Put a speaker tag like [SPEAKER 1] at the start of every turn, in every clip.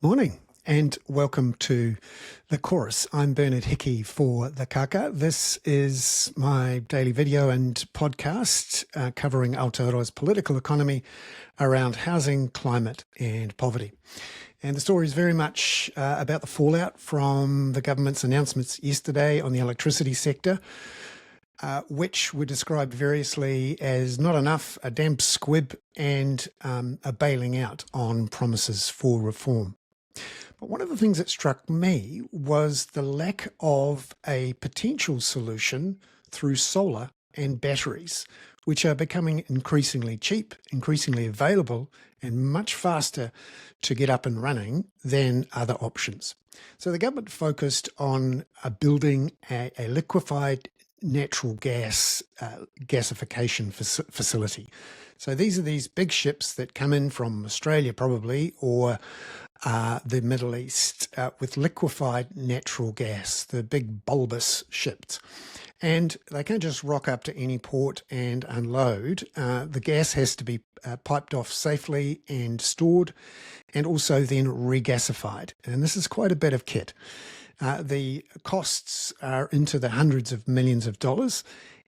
[SPEAKER 1] Morning and welcome to The Chorus. I'm Bernard Hickey for the Kaka. This is my daily video and podcast covering Aotearoa's political economy around housing, climate and poverty. And the story is very much about the fallout from the government's announcements yesterday on the electricity sector, which were described variously as not enough, a damp squib, and a bailing out on promises for reform. But one of the things that struck me was the lack of a potential solution through solar and batteries, which are becoming increasingly cheap, increasingly available, and much faster to get up and running than other options. So the government focused on building a liquefied natural gas gasification facility. So these are these big ships that come in from Australia probably, or the Middle East, with liquefied natural gas, the big bulbous ships. And they can't just rock up to any port and unload. The gas has to be piped off safely and stored, and also then regasified. And this is quite a bit of kit. The costs are into the hundreds of millions of dollars,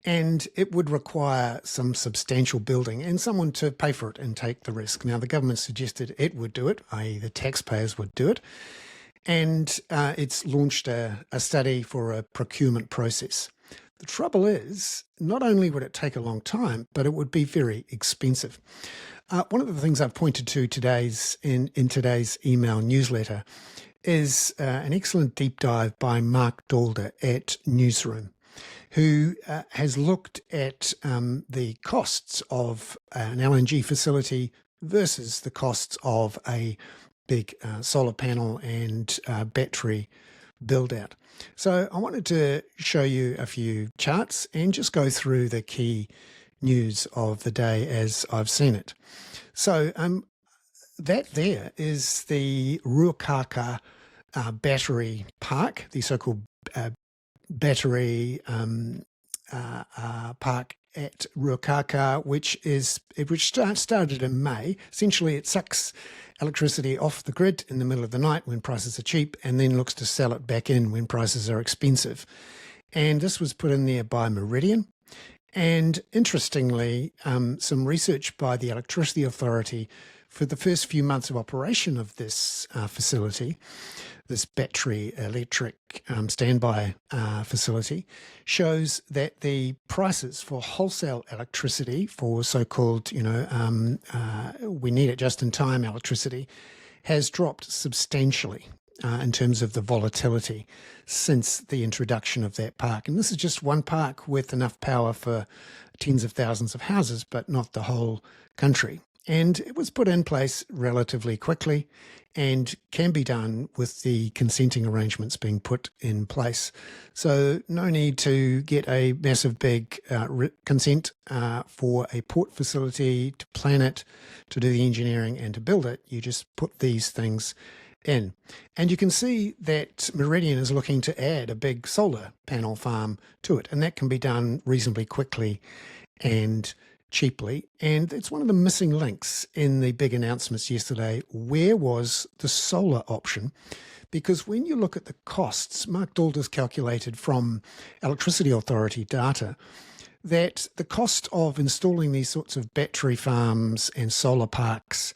[SPEAKER 1] and it would require some substantial building and someone to pay for it and take the risk. Now, the government suggested it would do it, i.e. the taxpayers would do it, and it's launched a study for a procurement process. The trouble is, not only would it take a long time, but it would be very expensive. One of the things I've pointed to in today's email newsletter is an excellent deep dive by Mark Dalder at Newsroom, who has looked at the costs of an LNG facility versus the costs of a big solar panel and battery build-out. So I wanted to show you a few charts and just go through the key news of the day as I've seen it. So that there is the Ruakaka battery park, the so-called battery park at Ruakaka, which started in May. Essentially, it sucks electricity off the grid in the middle of the night when prices are cheap, and then looks to sell it back in when prices are expensive. And this was put in there by Meridian. And interestingly, some research by the Electricity Authority for the first few months of operation of this facility, this battery electric standby facility, shows that the prices for wholesale electricity, for so-called, we need it just in time electricity, has dropped substantially in terms of the volatility since the introduction of that park. And this is just one park with enough power for tens of thousands of houses, but not the whole country. And it was put in place relatively quickly and can be done with the consenting arrangements being put in place. So no need to get a massive big consent for a port facility, to plan it, to do the engineering and to build it. You just put these things in. And you can see that Meridian is looking to add a big solar panel farm to it, and that can be done reasonably quickly and cheaply. And it's one of the missing links in the big announcements yesterday. Where was the solar option? Because when you look at the costs, Mark Dalder's calculated from Electricity Authority data that the cost of installing these sorts of battery farms and solar parks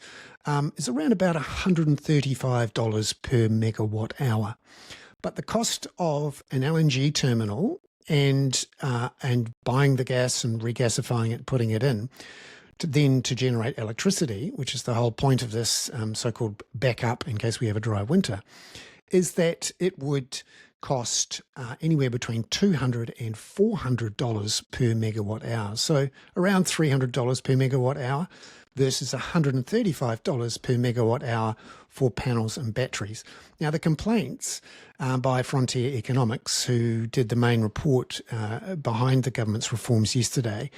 [SPEAKER 1] is around about $135 per megawatt hour. But the cost of an LNG terminal and buying the gas and regasifying it, putting it in, to generate electricity, which is the whole point of this so-called backup in case we have a dry winter, is that it would cost anywhere between $200 and $400 per megawatt hour. So around $300 per megawatt hour versus $135 per megawatt hour for panels and batteries. Now, the complaints by Frontier Economics, who did the main report behind the government's reforms yesterday,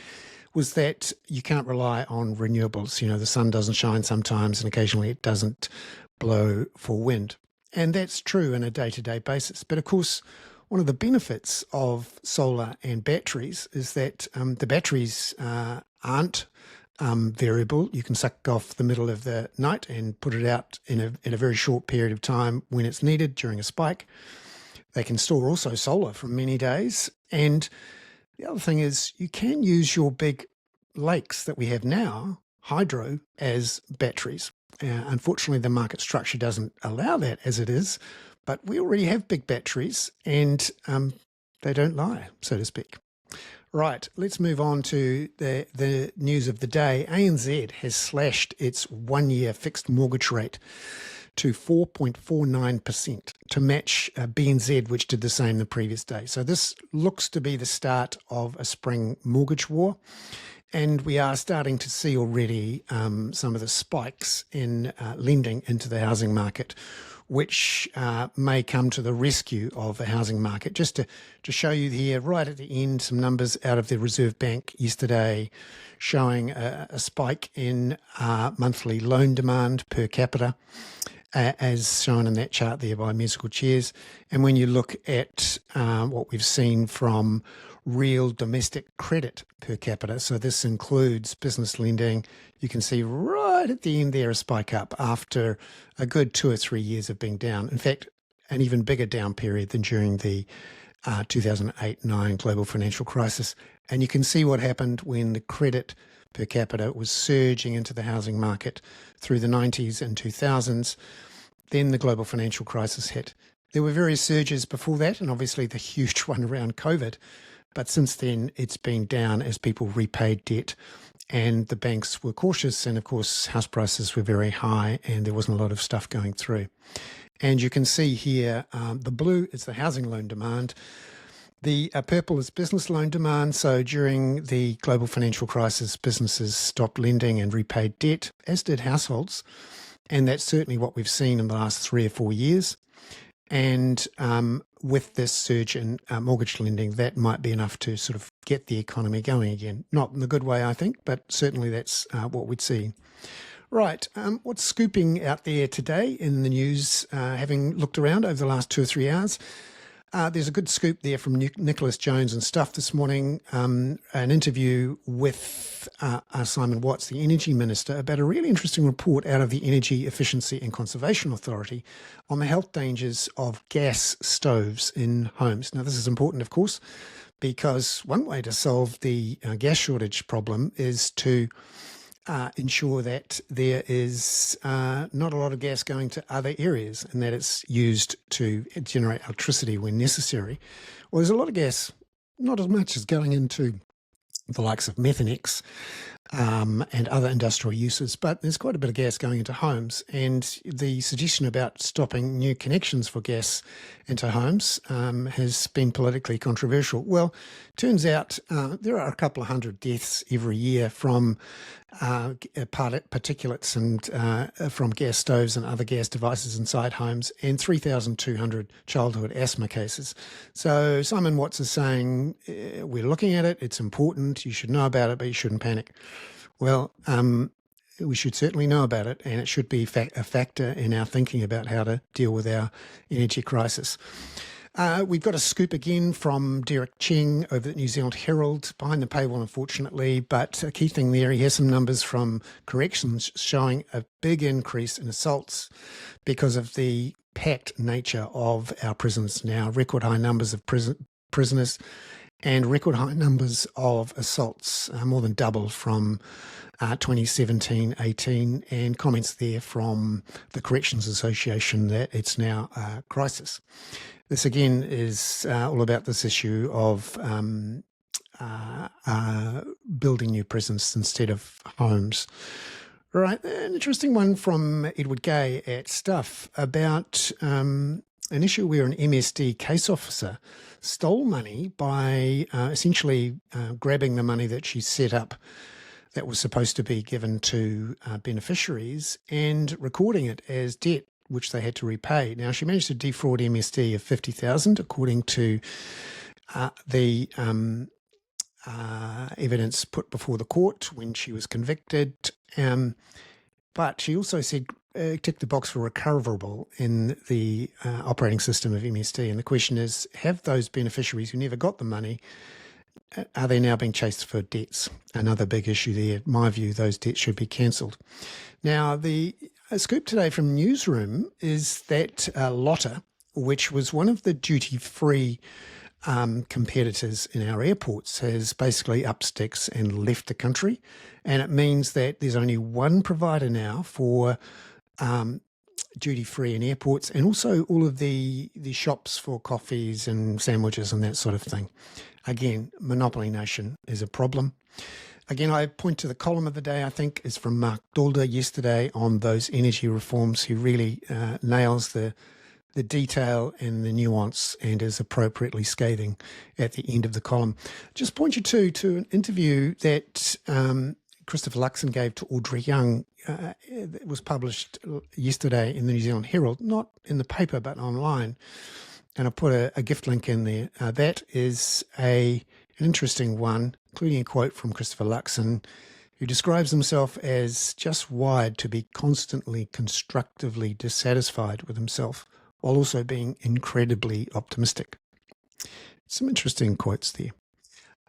[SPEAKER 1] was that you can't rely on renewables. You know, the sun doesn't shine sometimes and occasionally it doesn't blow for wind. And that's true on a day-to-day basis. But of course, one of the benefits of solar and batteries is that the batteries aren't variable. You can suck off the middle of the night and put it out in a very short period of time when it's needed during a spike. They can store also solar for many days. And the other thing is you can use your big lakes that we have now, hydro, as batteries. Unfortunately, the market structure doesn't allow that as it is, but we already have big batteries and they don't lie, so to speak. Right, let's move on to the news of the day. ANZ has slashed its one-year fixed mortgage rate to 4.49% to match BNZ, which did the same the previous day. So this looks to be the start of a spring mortgage war. And we are starting to see already some of the spikes in lending into the housing market, which may come to the rescue of the housing market. Just to show you here, right at the end, some numbers out of the Reserve Bank yesterday showing a spike in monthly loan demand per capita, as shown in that chart there by musical chairs. And when you look at what we've seen from real domestic credit per capita, so this includes business lending, you can see right at the end there a spike up after a good 2 or 3 years of being down. In fact, an even bigger down period than during the 2008-9 global financial crisis. And you can see what happened when the credit per capita was surging into the housing market through the 90s and 2000s. Then the global financial crisis hit. There were various surges before that, and obviously the huge one around COVID. But since then, it's been down as people repaid debt and the banks were cautious. And of course, house prices were very high and there wasn't a lot of stuff going through. And you can see here, the blue is the housing loan demand. The purple is business loan demand. So during the global financial crisis, businesses stopped lending and repaid debt, as did households. And that's certainly what we've seen in the last 3 or 4 years. And with this surge in mortgage lending, that might be enough to sort of get the economy going again. Not in the good way, I think, but certainly that's what we'd see. Right, what's scooping out there today in the news, having looked around over the last 2 or 3 hours? There's a good scoop there from Nicholas Jones and Stuff this morning, an interview with Simon Watts, the Energy Minister, about a really interesting report out of the Energy Efficiency and Conservation Authority on the health dangers of gas stoves in homes. Now, this is important, of course, because one way to solve the gas shortage problem is to ensure that there is not a lot of gas going to other areas and that it's used to generate electricity when necessary. Well, there's a lot of gas, not as much as going into the likes of Methanex and other industrial uses, but there's quite a bit of gas going into homes. And the suggestion about stopping new connections for gas into homes has been politically controversial. Well, turns out there are a couple of hundred deaths every year from particulates and from gas stoves and other gas devices inside homes, and 3,200 childhood asthma cases. So Simon Watts is saying, we're looking at it, it's important, you should know about it, but you shouldn't panic. Well, we should certainly know about it, and it should be a factor in our thinking about how to deal with our energy crisis. We've got a scoop again from Derek Cheng over at New Zealand Herald, behind the paywall, unfortunately, but a key thing there, he has some numbers from corrections showing a big increase in assaults because of the packed nature of our prisons now, record high numbers of prisoners and record high numbers of assaults, more than double from 2017-18, and comments there from the Corrections Association that it's now a crisis. This again is all about this issue of building new prisons instead of homes. Right, an interesting one from Edward Gay at Stuff about an issue where an MSD case officer stole money by essentially grabbing the money that she set up that was supposed to be given to beneficiaries and recording it as debt, which they had to repay. Now, she managed to defraud MSD of $50,000, according to the evidence put before the court when she was convicted. But she also said, tick the box for recoverable in the operating system of MSD. And the question is, have those beneficiaries who never got the money are they now being chased for debts? Another big issue there. In my view, those debts should be cancelled. Now, the scoop today from Newsroom is that Lotte, which was one of the duty-free competitors in our airports, has basically up sticks and left the country. And it means that there's only one provider now for duty-free in airports, and also all of the shops for coffees and sandwiches and that sort of thing. Again, monopoly nation is a problem. Again, I point to the column of the day, I think, is from Mark Dalder yesterday on those energy reforms. He really nails the detail and the nuance and is appropriately scathing at the end of the column. Just point you to an interview that Christopher Luxon gave to Audrey Young. It was published yesterday in the New Zealand Herald, not in the paper but online. And I put a gift link in there. That is an interesting one, including a quote from Christopher Luxon, who describes himself as just wired to be constantly constructively dissatisfied with himself, while also being incredibly optimistic. Some interesting quotes there.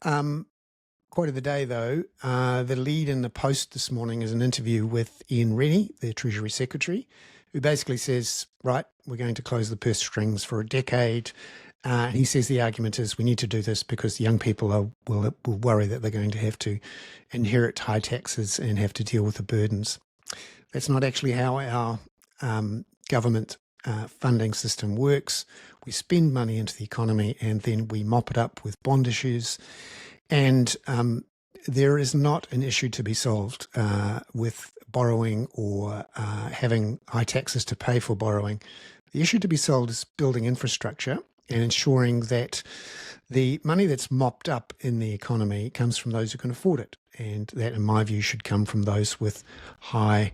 [SPEAKER 1] Quote of the day, though, the lead in the Post this morning is an interview with Ian Rennie, the Treasury Secretary, who basically says, right, we're going to close the purse strings for a decade. He says the argument is we need to do this because the young people will worry that they're going to have to inherit high taxes and have to deal with the burdens. That's not actually how our government funding system works. We spend money into the economy and then we mop it up with bond issues. And there is not an issue to be solved with borrowing or having high taxes to pay for borrowing. The issue to be solved is building infrastructure and ensuring that the money that's mopped up in the economy comes from those who can afford it. And that, in my view, should come from those with high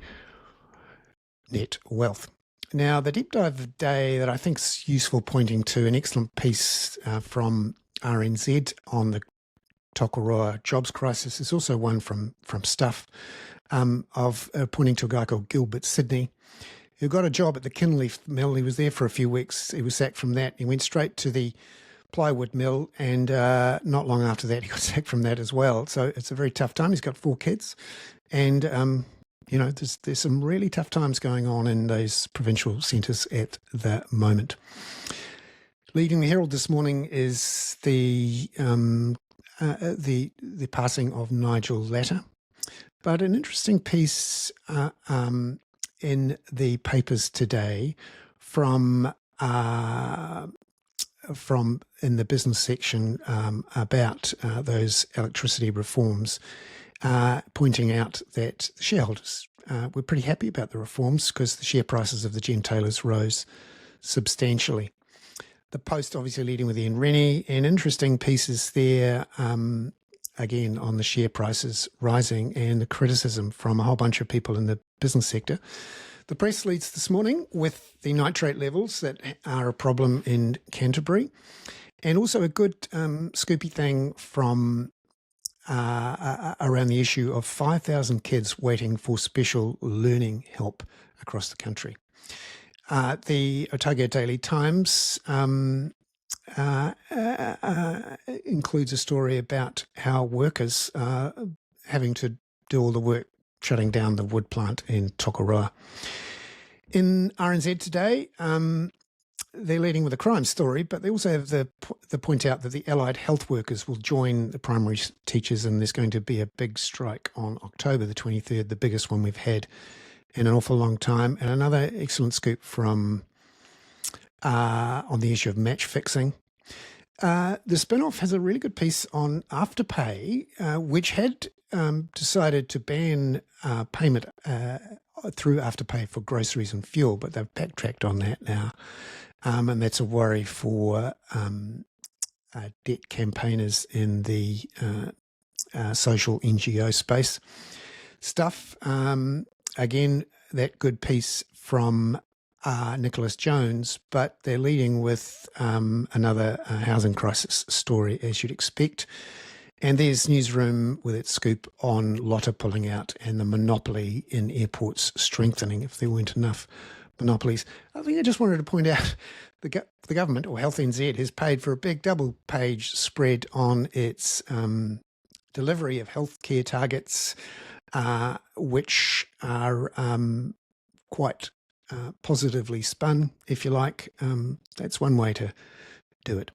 [SPEAKER 1] net wealth. Now, the deep dive of the day that I think is useful, pointing to an excellent piece from RNZ on the Tokoroa jobs crisis, is also one from Stuff of pointing to a guy called Gilbert Sydney, who got a job at the Kinleaf mill. He was there for a few weeks. He was sacked from that. He went straight to the plywood mill, and not long after that, he got sacked from that as well. So it's a very tough time. He's got 4 kids, and you know, there's some really tough times going on in those provincial centres at the moment. Leading the Herald this morning is the passing of Nigel Latter, but an interesting piece in the papers today from in the business section about those electricity reforms, pointing out that the shareholders were pretty happy about the reforms because the share prices of the gentailers rose substantially. The Post obviously leading with Ian Rennie, and interesting pieces there, again, on the share prices rising and the criticism from a whole bunch of people in the business sector. The Press leads this morning with the nitrate levels that are a problem in Canterbury, and also a good scoopy thing from around the issue of 5,000 kids waiting for special learning help across the country. The Otago Daily Times includes a story about how workers are having to do all the work shutting down the wood plant in Tokoroa. In RNZ today, they're leading with a crime story, but they also have the point out that the allied health workers will join the primary teachers, and there's going to be a big strike on October the 23rd, the biggest one we've had in an awful long time. And another excellent scoop from on the issue of match fixing. The Spin-Off has a really good piece on Afterpay, which had decided to ban payment through Afterpay for groceries and fuel, but they've backtracked on that now. And that's a worry for debt campaigners in the social NGO space. Stuff, again, that good piece from Nicholas Jones, but they're leading with another housing crisis story, as you'd expect. And there's Newsroom with its scoop on Lotte pulling out and the monopoly in airports strengthening if there weren't enough monopolies. I think I just wanted to point out the government, or Health NZ, has paid for a big double-page spread on its delivery of healthcare targets, which are quite positively spun, if you like. That's one way to do it.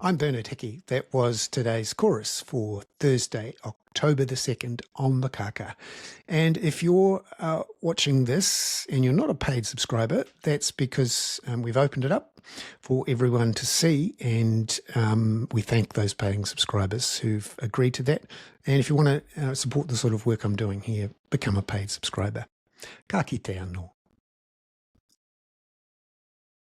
[SPEAKER 1] I'm Bernard Hickey. That was today's chorus for Thursday, October the 2nd on Ruakaka. And if you're watching this and you're not a paid subscriber, that's because we've opened it up for everyone to see, and we thank those paying subscribers who've agreed to that. And if you want to support the sort of work I'm doing here, become a paid subscriber. Ka kite anō.